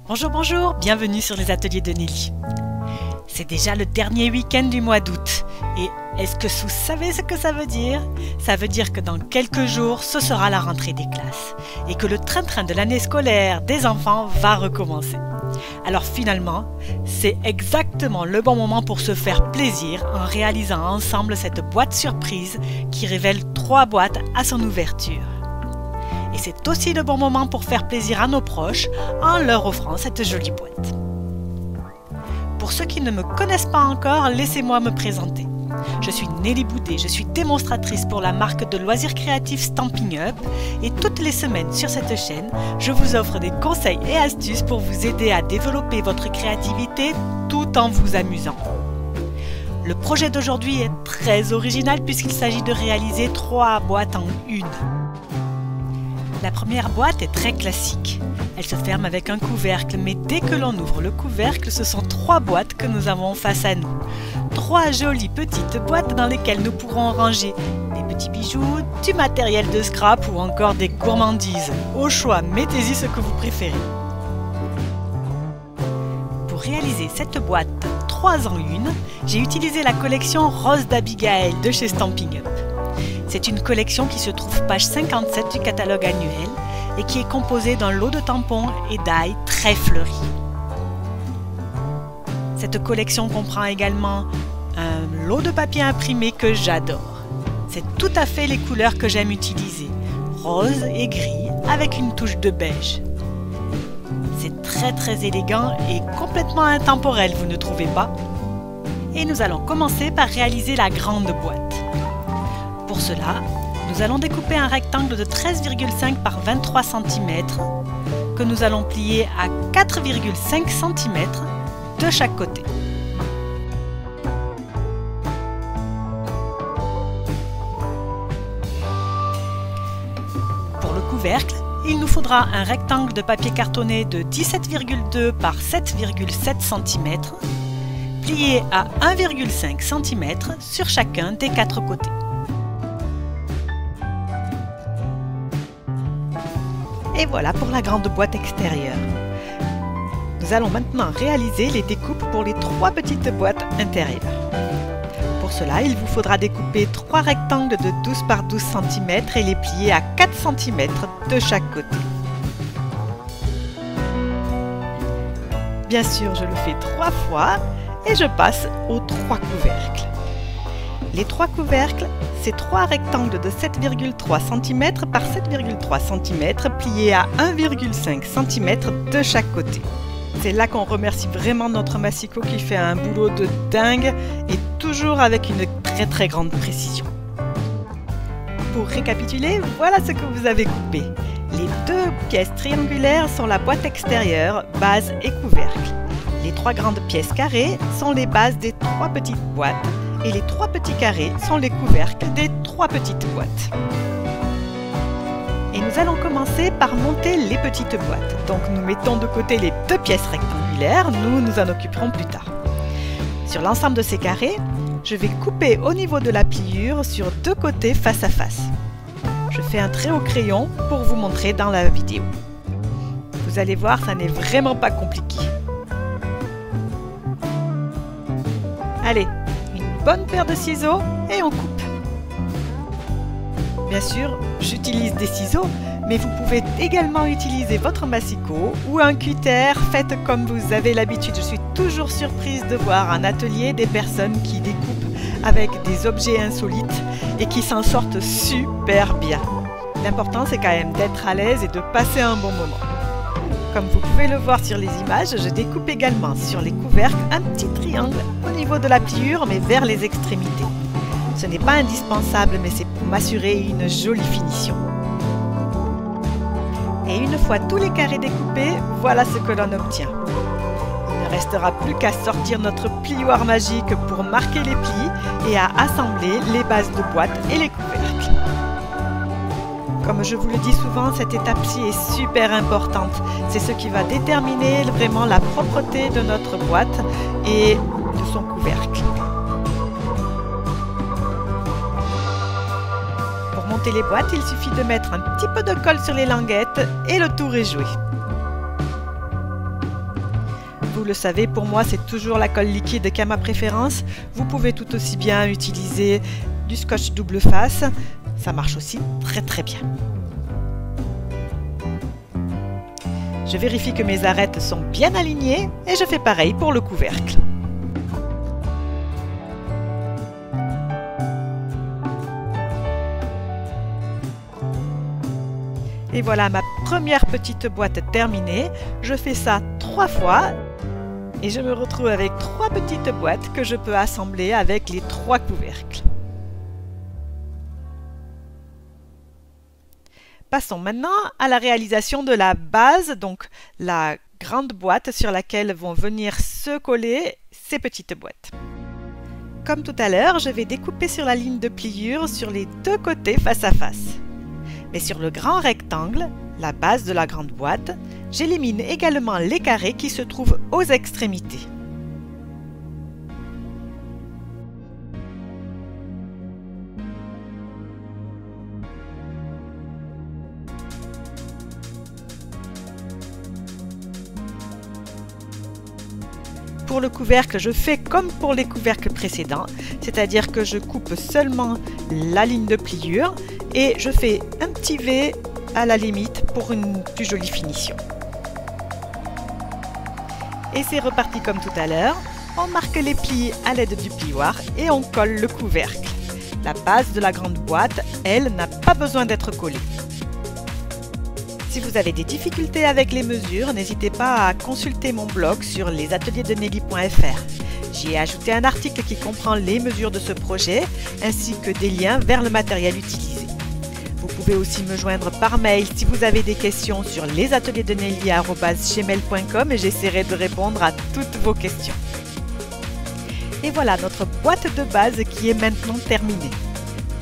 Bonjour, bonjour, bienvenue sur les ateliers de Nelly. C'est déjà le dernier week-end du mois d'août. Et est-ce que vous savez ce que ça veut dire? Ça veut dire que dans quelques jours, ce sera la rentrée des classes. Et que le train-train de l'année scolaire des enfants va recommencer. Alors finalement, c'est exactement le bon moment pour se faire plaisir en réalisant ensemble cette boîte surprise qui révèle 3 boîtes à son ouverture. Et c'est aussi le bon moment pour faire plaisir à nos proches en leur offrant cette jolie boîte. Pour ceux qui ne me connaissent pas encore, laissez-moi me présenter. Je suis Nelly Boudet, je suis démonstratrice pour la marque de loisirs créatifs Stampin' Up et toutes les semaines sur cette chaîne, je vous offre des conseils et astuces pour vous aider à développer votre créativité tout en vous amusant. Le projet d'aujourd'hui est très original puisqu'il s'agit de réaliser 3 boîtes en une. La première boîte est très classique. Elle se ferme avec un couvercle, mais dès que l'on ouvre le couvercle, ce sont 3 boîtes que nous avons face à nous. 3 jolies petites boîtes dans lesquelles nous pourrons ranger des petits bijoux, du matériel de scrap ou encore des gourmandises. Au choix, mettez-y ce que vous préférez. Pour réaliser cette boîte 3 en 1, j'ai utilisé la collection Rose d'Abigail de chez Stampin' Up. C'est une collection qui se trouve page 57 du catalogue annuel et qui est composée d'un lot de tampons et d'ail très fleuris. Cette collection comprend également un lot de papier imprimé que j'adore. C'est tout à fait les couleurs que j'aime utiliser, rose et gris avec une touche de beige. C'est très élégant et complètement intemporel, vous ne trouvez pas? Et nous allons commencer par réaliser la grande boîte. Pour cela, nous allons découper un rectangle de 13,5 par 23 cm que nous allons plier à 4,5 cm de chaque côté. Pour le couvercle, il nous faudra un rectangle de papier cartonné de 17,2 par 7,7 cm plié à 1,5 cm sur chacun des 4 côtés. Et voilà pour la grande boîte extérieure. Nous allons maintenant réaliser les découpes pour les 3 petites boîtes intérieures. Pour cela, il vous faudra découper 3 rectangles de 12 par 12 cm et les plier à 4 cm de chaque côté. Bien sûr, je le fais 3 fois et je passe aux 3 couvercles. Les 3 couvercles, c'est 3 rectangles de 7,3 cm par 7,3 cm pliés à 1,5 cm de chaque côté. C'est là qu'on remercie vraiment notre massicot qui fait un boulot de dingue et toujours avec une très grande précision. Pour récapituler, voilà ce que vous avez coupé. Les 2 pièces triangulaires sont la boîte extérieure, base et couvercle. Les 3 grandes pièces carrées sont les bases des 3 petites boîtes. Et les 3 petits carrés sont les couvercles des 3 petites boîtes. Et nous allons commencer par monter les petites boîtes. Donc nous mettons de côté les 2 pièces rectangulaires, nous nous en occuperons plus tard. Sur l'ensemble de ces carrés, je vais couper au niveau de la pliure sur 2 côtés face à face. Je fais un trait au crayon pour vous montrer dans la vidéo. Vous allez voir, ça n'est vraiment pas compliqué. Allez, bonne paire de ciseaux et on coupe. Bien sûr, j'utilise des ciseaux, mais vous pouvez également utiliser votre massicot ou un cutter, faites comme vous avez l'habitude. Je suis toujours surprise de voir en atelier des personnes qui découpent avec des objets insolites et qui s'en sortent super bien. L'important, c'est quand même d'être à l'aise et de passer un bon moment. Comme vous pouvez le voir sur les images, je découpe également sur les couvercles un petit triangle au niveau de la pliure, mais vers les extrémités. Ce n'est pas indispensable, mais c'est pour m'assurer une jolie finition. Et une fois tous les carrés découpés, voilà ce que l'on obtient. Il ne restera plus qu'à sortir notre plioir magique pour marquer les plis et à assembler les bases de boîte et les couvercles. Comme je vous le dis souvent, cette étape-ci est super importante. C'est ce qui va déterminer vraiment la propreté de notre boîte et de son couvercle. Pour monter les boîtes, il suffit de mettre un petit peu de colle sur les languettes et le tour est joué. vous le savez, pour moi c'est toujours la colle liquide qui a ma préférence. Vous pouvez tout aussi bien utiliser du scotch double face, ça marche aussi très bien. Je vérifie que mes arêtes sont bien alignées et je fais pareil pour le couvercle. Et voilà ma première petite boîte terminée. Je fais ça 3 fois et je me retrouve avec 3 petites boîtes que je peux assembler avec les 3 couvercles. Passons maintenant à la réalisation de la base, donc la grande boîte sur laquelle vont venir se coller ces petites boîtes. Comme tout à l'heure, je vais découper sur la ligne de pliure sur les 2 côtés face à face. Mais sur le grand rectangle, la base de la grande boîte, j'élimine également les carrés qui se trouvent aux extrémités. Pour le couvercle, je fais comme pour les couvercles précédents, c'est-à-dire que je coupe seulement la ligne de pliure et je fais un petit V à la limite pour une plus jolie finition. Et c'est reparti comme tout à l'heure, on marque les plis à l'aide du plioir et on colle le couvercle. La base de la grande boîte, elle, n'a pas besoin d'être collée. Si vous avez des difficultés avec les mesures, n'hésitez pas à consulter mon blog sur lesatelierdesnelly.fr. J'y ai ajouté un article qui comprend les mesures de ce projet, ainsi que des liens vers le matériel utilisé. Vous pouvez aussi me joindre par mail si vous avez des questions sur lesatelierdesnelly@gmail.com et j'essaierai de répondre à toutes vos questions. Et voilà notre boîte de base qui est maintenant terminée.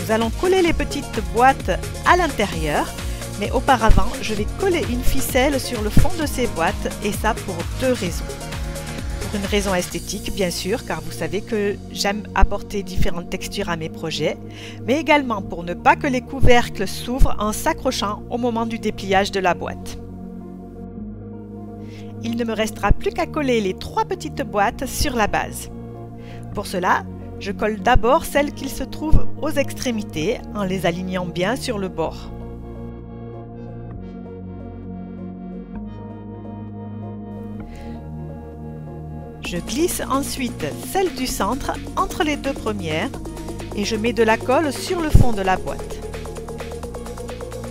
Nous allons coller les petites boîtes à l'intérieur. Mais auparavant, je vais coller une ficelle sur le fond de ces boîtes et ça pour 2 raisons. Pour une raison esthétique, bien sûr, car vous savez que j'aime apporter différentes textures à mes projets, mais également pour ne pas que les couvercles s'ouvrent en s'accrochant au moment du dépliage de la boîte. Il ne me restera plus qu'à coller les 3 petites boîtes sur la base. Pour cela, je colle d'abord celles qui se trouvent aux extrémités en les alignant bien sur le bord. Je glisse ensuite celle du centre entre les 2 premières et je mets de la colle sur le fond de la boîte.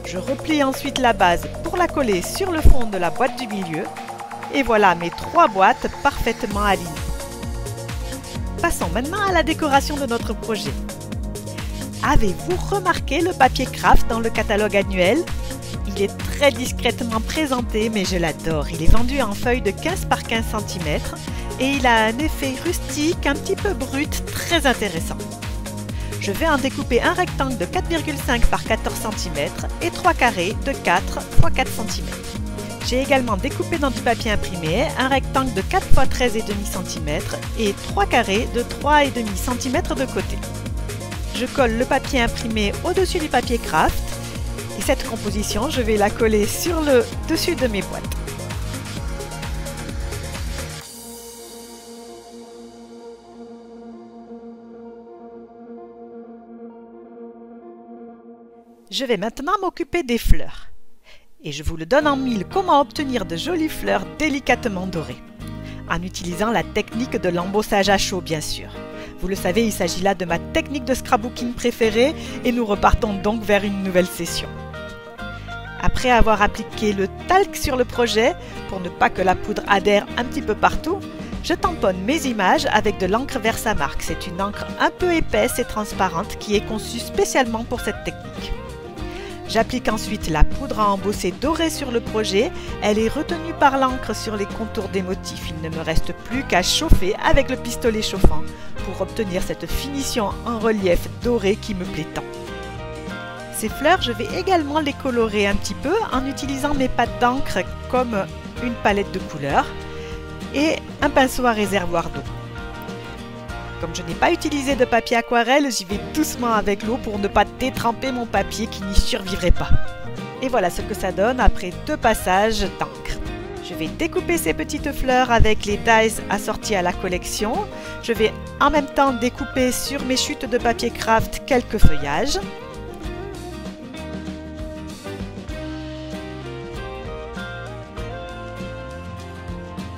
Je replie ensuite la base pour la coller sur le fond de la boîte du milieu et voilà mes 3 boîtes parfaitement alignées. Passons maintenant à la décoration de notre projet. Avez-vous remarqué le papier craft dans le catalogue annuel? Il est très discrètement présenté mais je l'adore. Il est vendu en feuilles de 15 par 15 cm. Et il a un effet rustique, un petit peu brut, très intéressant. Je vais en découper un rectangle de 4,5 par 14 cm et 3 carrés de 4 x 4 cm. J'ai également découpé dans du papier imprimé un rectangle de 4 x 13,5 cm et 3 carrés de 3,5 cm de côté. Je colle le papier imprimé au-dessus du papier craft et cette composition, je vais la coller sur le dessus de mes boîtes. Je vais maintenant m'occuper des fleurs. Et je vous le donne en mille, comment obtenir de jolies fleurs délicatement dorées. En utilisant la technique de l'embossage à chaud, bien sûr. Vous le savez, il s'agit là de ma technique de scrapbooking préférée et nous repartons donc vers une nouvelle session. Après avoir appliqué le talc sur le projet, pour ne pas que la poudre adhère un petit peu partout, je tamponne mes images avec de l'encre Versamark. C'est une encre un peu épaisse et transparente qui est conçue spécialement pour cette technique. J'applique ensuite la poudre à embosser dorée sur le projet. Elle est retenue par l'encre sur les contours des motifs. Il ne me reste plus qu'à chauffer avec le pistolet chauffant pour obtenir cette finition en relief doré qui me plaît tant. Ces fleurs, je vais également les colorer un petit peu en utilisant mes pattes d'encre comme une palette de couleurs et un pinceau à réservoir d'eau. Comme je n'ai pas utilisé de papier aquarelle, j'y vais doucement avec l'eau pour ne pas détremper mon papier qui n'y survivrait pas. Et voilà ce que ça donne après 2 passages d'encre. Je vais découper ces petites fleurs avec les dies assortis à la collection. Je vais en même temps découper sur mes chutes de papier craft quelques feuillages.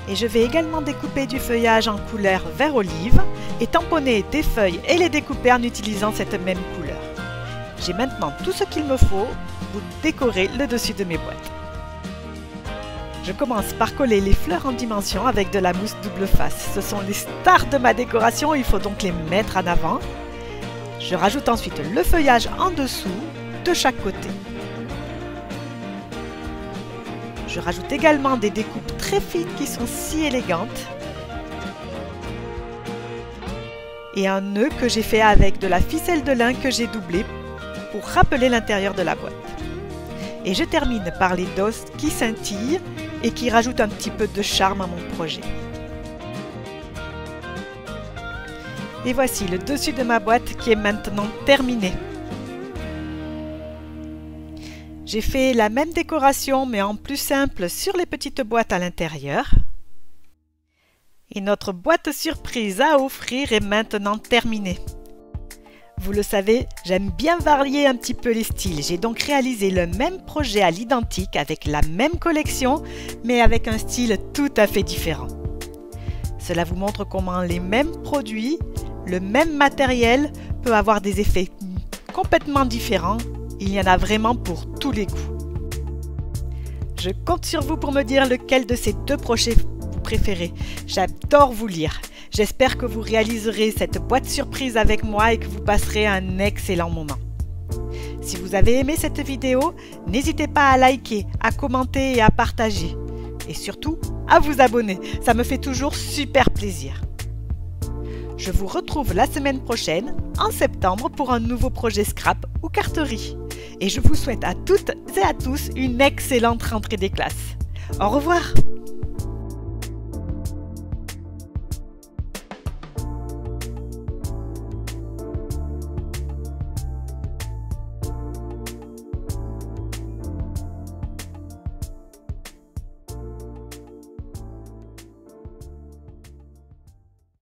Et je vais également découper du feuillage en couleur vert olive et tamponner des feuilles et les découper en utilisant cette même couleur. J'ai maintenant tout ce qu'il me faut pour décorer le dessus de mes boîtes. Je commence par coller les fleurs en dimension avec de la mousse double face. Ce sont les stars de ma décoration, il faut donc les mettre en avant. Je rajoute ensuite le feuillage en dessous, de chaque côté. Je rajoute également des découpes très fines qui sont si élégantes. Et un nœud que j'ai fait avec de la ficelle de lin que j'ai doublé pour rappeler l'intérieur de la boîte. Et je termine par les doses qui scintillent et qui rajoutent un petit peu de charme à mon projet. Et voici le dessus de ma boîte qui est maintenant terminé. J'ai fait la même décoration mais en plus simple sur les petites boîtes à l'intérieur. Et notre boîte surprise à offrir est maintenant terminée. Vous le savez, j'aime bien varier un petit peu les styles. J'ai donc réalisé le même projet à l'identique avec la même collection mais avec un style tout à fait différent. Cela vous montre comment les mêmes produits, le même matériel peut avoir des effets complètement différents. Il y en a vraiment pour tous les goûts. Je compte sur vous pour me dire lequel de ces deux projets vous préférez. J'adore vous lire. J'espère que vous réaliserez cette boîte surprise avec moi et que vous passerez un excellent moment. Si vous avez aimé cette vidéo, n'hésitez pas à liker, à commenter et à partager. Et surtout, à vous abonner. Ça me fait toujours super plaisir. Je vous retrouve la semaine prochaine, en septembre, pour un nouveau projet scrap ou carterie. Et je vous souhaite à toutes et à tous une excellente rentrée des classes. Au revoir!